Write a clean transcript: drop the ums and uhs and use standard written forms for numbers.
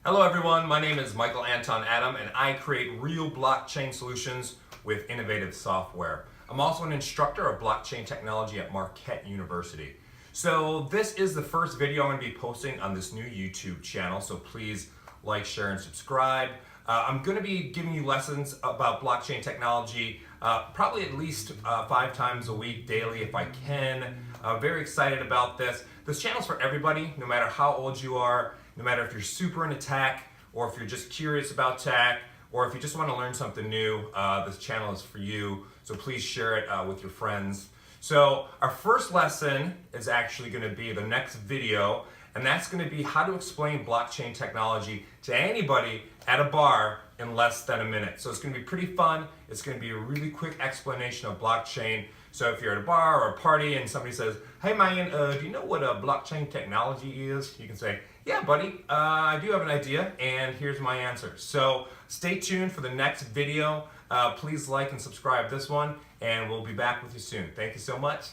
Hello everyone, my name is Michael Anton Adam and I create real blockchain solutions with innovative software. I'm also an instructor of blockchain technology at Marquette University. So this is the first video I'm going to be posting on this new YouTube channel, so please like, share, and subscribe. I'm going to be giving you lessons about blockchain technology probably at least 5 times a week, daily if I can. Very excited about this. This channel's for everybody, no matter how old you are, no matter if you're super into tech, or if you're just curious about tech, or if you just want to learn something new, this channel is for you. So please share it with your friends. So our first lesson is actually going to be the next video, and that's going to be how to explain blockchain technology to anybody at a bar in less than a minute. So it's going to be pretty fun. It's going to be a really quick explanation of blockchain. So if you're at a bar or a party and somebody says, "Hey man, do you know what blockchain technology is?" You can say, "Yeah buddy, I do have an idea and here's my answer." So stay tuned for the next video. Please like and subscribe this one and we'll be back with you soon. Thank you so much.